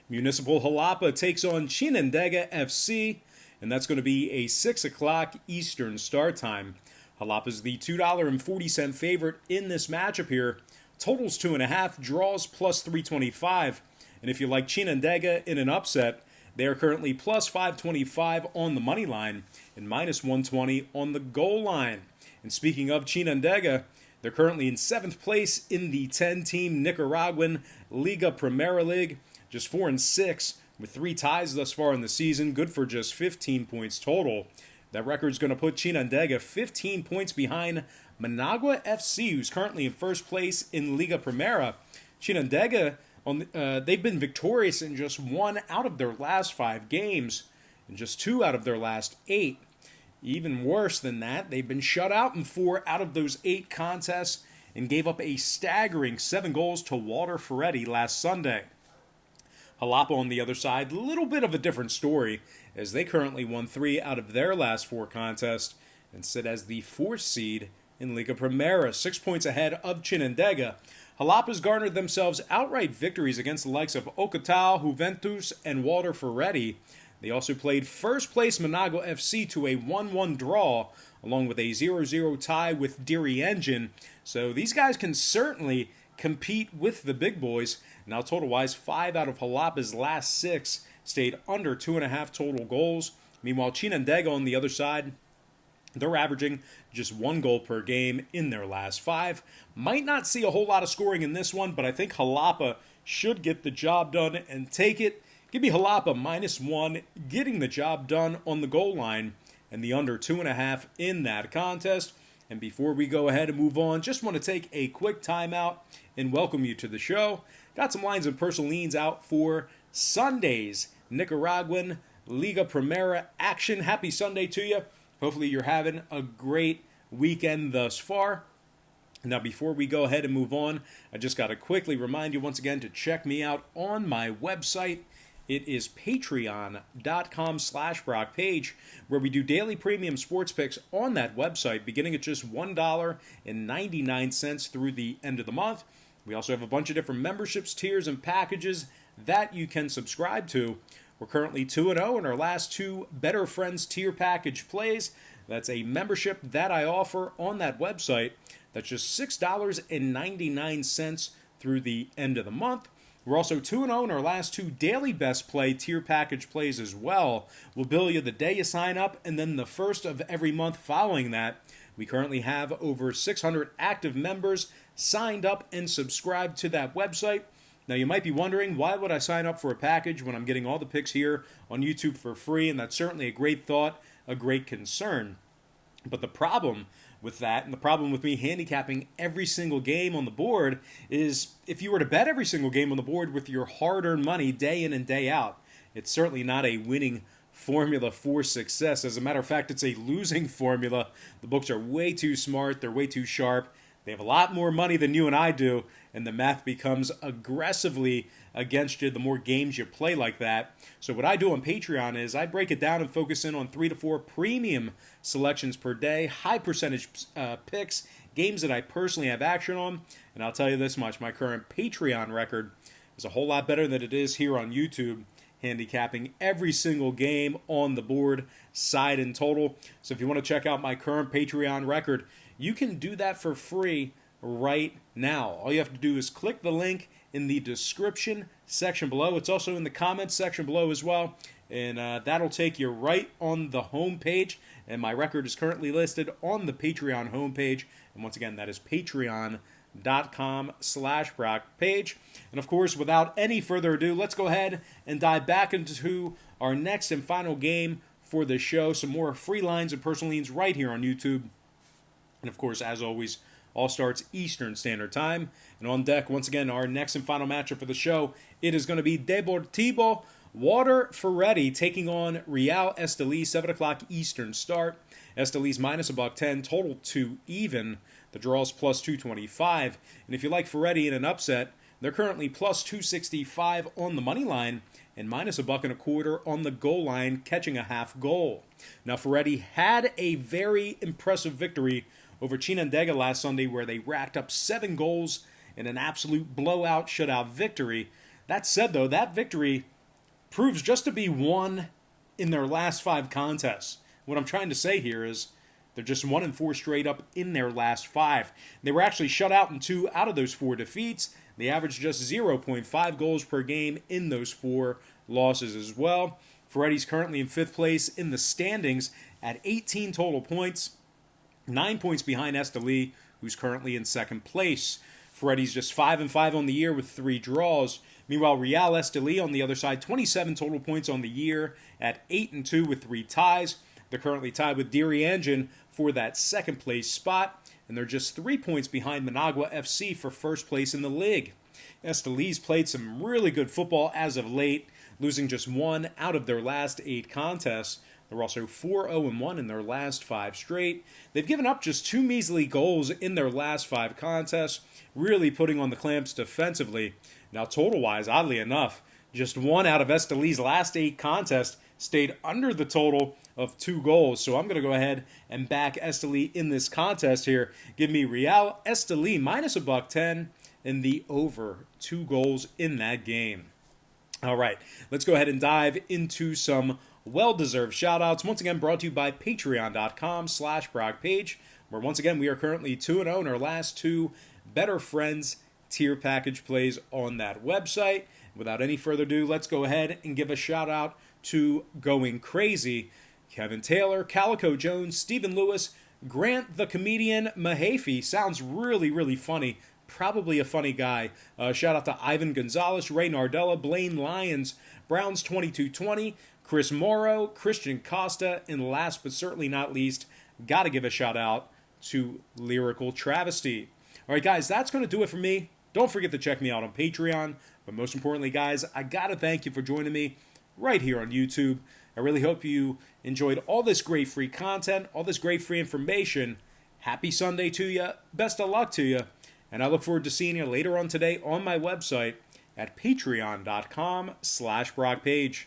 Municipal Jalapa takes on Chinandega FC, and that's going to be a 6 o'clock Eastern start time. Jalapa's the $2.40 favorite in this matchup here. Totals 2.5, draws plus 325. And if you like Chinandega in an upset, they are currently plus 525 on the money line and minus 120 on the goal line. And speaking of Chinandega, they're currently in 7th place in the 10-team Nicaraguan Liga Primera League, just 4-6 with 3 ties thus far in the season, good for just 15 points total. That record's going to put Chinandega 15 points behind Managua FC, who's currently in 1st place in Liga Primera. Chinandega, they've been victorious in just 1 out of their last 5 games and just 2 out of their last 8. Even worse than that, they've been shut out in 4 out of those 8 contests and gave up a staggering 7 goals to Walter Ferretti last Sunday. Jalapa on the other side, a little bit of a different story, as they currently won 3 out of their last 4 contests and sit as the 4th seed in Liga Primera, 6 points ahead of Chinandega. Jalapa's garnered themselves outright victories against the likes of Ocotao, Juventus, and Walter Ferretti. They also played first place Managua FC to a 1-1 draw, along with a 0-0 tie with Deary Engine. So these guys can certainly compete with the big boys. Now total-wise, 5 out of Jalapa's last 6 stayed under 2.5 total goals. Meanwhile, Chinandega on the other side, they're averaging just 1 goal per game in their last 5. Might not see a whole lot of scoring in this one, but I think Jalapa should get the job done and take it. Give me Jalapa -1, getting the job done on the goal line, and the under 2.5 in that contest. And before we go ahead and move on, just want to take a quick timeout and welcome you to the show. Got some lines and personal leans out for Sunday's Nicaraguan Liga Primera action. Happy Sunday to you. Hopefully you're having a great weekend thus far. Now, before we go ahead and move on, I just got to quickly remind you once again to check me out on my website. It is patreon.com/BrockPage, where we do daily premium sports picks on that website, beginning at just $1.99 through the end of the month. We also have a bunch of different memberships, tiers, and packages that you can subscribe to. We're currently 2-0 in our last 2 Better Friends tier package plays. That's a membership that I offer on that website. That's just $6.99 through the end of the month. We're also 2-0 in our last 2 daily best play tier package plays as well. We'll bill you the day you sign up, and then the first of every month following that. We currently have over 600 active members signed up and subscribed to that website. Now, you might be wondering, why would I sign up for a package when I'm getting all the picks here on YouTube for free? And that's certainly a great thought, a great concern. But the problem with that, and the problem with me handicapping every single game on the board, is if you were to bet every single game on the board with your hard-earned money day in and day out, it's certainly not a winning formula for success. As a matter of fact, it's a losing formula. The books are way too smart. They're way too sharp. They have a lot more money than you and I do, and the math becomes aggressively against you the more games you play like that. So what I do on Patreon is I break it down and focus in on 3 to 4 premium selections per day, high percentage picks, games that I personally have action on. And I'll tell you this much, my current Patreon record is a whole lot better than it is here on YouTube, handicapping every single game on the board, side and total. So if you want to check out my current Patreon record, you can do that for free right now. All you have to do is click the link in the description section below. It's also in the comments section below as well. And that'll take you right on the home page. And my record is currently listed on the Patreon homepage. And once again, that is patreon.com/BrockPage. And of course, without any further ado, let's go ahead and dive back into our next and final game for the show. Some more free lines and personal leans right here on YouTube. And of course, as always, all starts Eastern Standard Time. And on deck, once again, our next and final matchup for the show, it is going to be Deportivo Walter Ferretti taking on Real Esteli, 7 o'clock Eastern start. Esteli's minus $1.10, total 2 even. The draw's plus 225. And if you like Ferretti in an upset, they're currently plus 265 on the money line and minus $1.25 on the goal line, catching a half goal. Now, Ferretti had a very impressive victory over Chinandega last Sunday, where they racked up 7 goals in an absolute blowout shutout victory. That said, though, that victory proves just to be 1 in their last 5 contests. What I'm trying to say here is they're just 1-4 straight up in their last 5. They were actually shut out in 2 out of those 4 defeats. They averaged just 0.5 goals per game in those 4 losses as well. Ferretti's currently in 5th place in the standings at 18 total points, 9 points behind Esteli, who's currently in 2nd place. Ferretti's just 5-5 on the year with 3 draws. Meanwhile, Real Esteli on the other side, 27 total points on the year at 8-2 with 3 ties. They're currently tied with Diriangin for that 2nd place spot, and they're just 3 points behind Managua FC for 1st place in the league. Esteli's played some really good football as of late, losing just 1 out of their last 8 contests. They're also 4-0-1 in their last 5 straight. They've given up just 2 measly goals in their last 5 contests, really putting on the clamps defensively. Now, total-wise, oddly enough, just 1 out of Esteli's last 8 contests stayed under the total of 2 goals. So I'm going to go ahead and back Esteli in this contest here. Give me Real Esteli minus $1.10 and the over 2 goals in that game. All right, let's go ahead and dive into some well-deserved shout-outs. Once again, brought to you by patreon.com/BrockPage, where once again we are currently 2-0 in our last 2 Better Friends tier package plays on that website. Without any further ado, let's go ahead and give a shout-out to Going Crazy, Kevin Taylor, Calico Jones, Stephen Lewis, Grant the Comedian Mahaffey. Sounds really, really funny. Probably a funny guy. Shout out to Ivan Gonzalez, Ray Nardella, Blaine Lyons, Browns 2220, Chris Morrow, Christian Costa, and last but certainly not least, got to give a shout out to Lyrical Travesty. All right, guys, that's going to do it for me. Don't forget to check me out on Patreon. But most importantly, guys, I got to thank you for joining me right here on YouTube. I really hope you enjoyed all this great free content, all this great free information. Happy Sunday to you. Best of luck to you. And I look forward to seeing you later on today on my website at patreon.com/BrockPage.